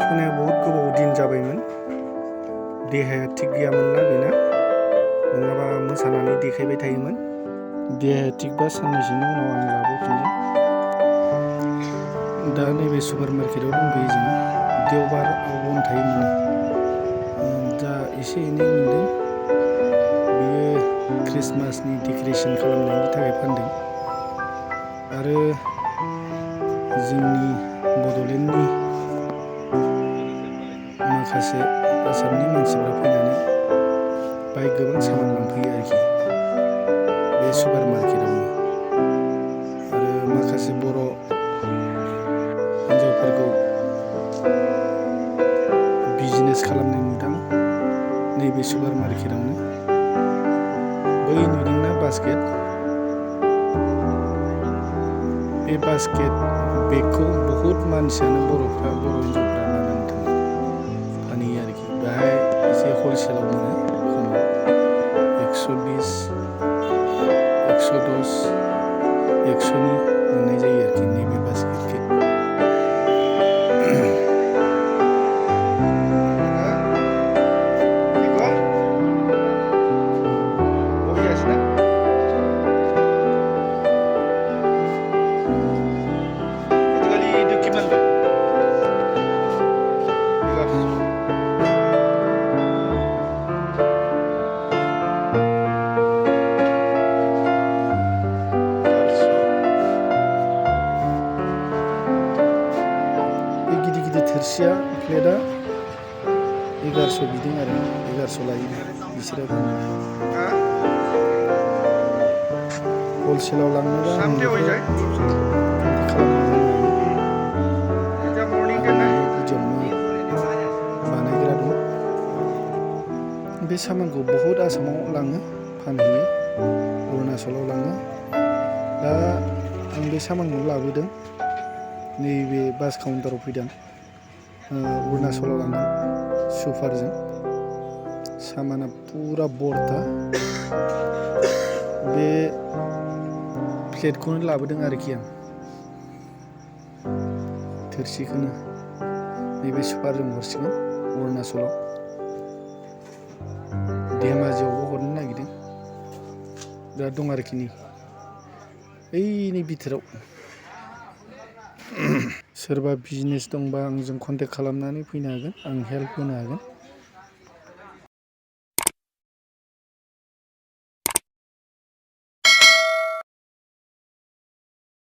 फैनाया बहुत गोबाव दिन जाबायमोन। देहाया थिग गैयामोनना बेना, नङाबा मोसानानै देखायबाय थायोमोन। देहाया थिगबा साननैसोनि उनाव आं लाबोफिनगोन। दा नैबे सुपार मार्केटाव दंफैयो जों। देवबाराव बन्द थायोमोन। दा एसे एनै नुदों। बियो क्रिसमासनि डेक'रेसन खालामनायनि थाखाय फानदों। आरो जोंनि बड'लेण्डनि माखासे आसामनि मानसिफ्रा फैनानै बाहाय गोबां सामान लांफैयो आरोखि बे सुपार मार्केटावनो। आरो माखासे बर' हिन्जावफोरखौ बिजनेस खालामनाय नुदों नैबे सुपार मार्केटावनो। बै नुदोंना बास्केट, बे बास्केट बेगखौ बहुत मानसियानो बर' हिन्जावफ्रा लानानै थाङो, फानहैयो आरोखि। बेहाय एसे हलसेलाव मोनो, खमाव 120, 110, 100नि मोननाय जायो आरोखि नैबे बास्केटखौ। थोरसिया प्लेटआ 1100 बिदों आरो 1100 लायो बिसोरो फानो। हलसेलाव लांनोबा बानायग्रा दं। बे सामानखौ बहुत आसामाव लाङो, फानहैयो, अरुणाचलाव लाङो। दा आं बे सामानखौ लाबोदों, नैबे बास काउन्टाराव फैदों। अरुणाचलाव लांदों सुपारजों। सामाना पुरा बरथा। बे प्लेटखौनो लाबोदों आरोखि आं, थोरसिखौनो नैबे सुपारजों हरसिगोन अरुणाचलाव। धेमाजियावबो हरनो नागिरदों। दा दं आरोखि नै ओइनि बिथोराव। सोरबा बिजनेस दंबा आंजों कन्टेक्ट खालामनानै फैनो हागोन, आं हेल्प होनो हागोन।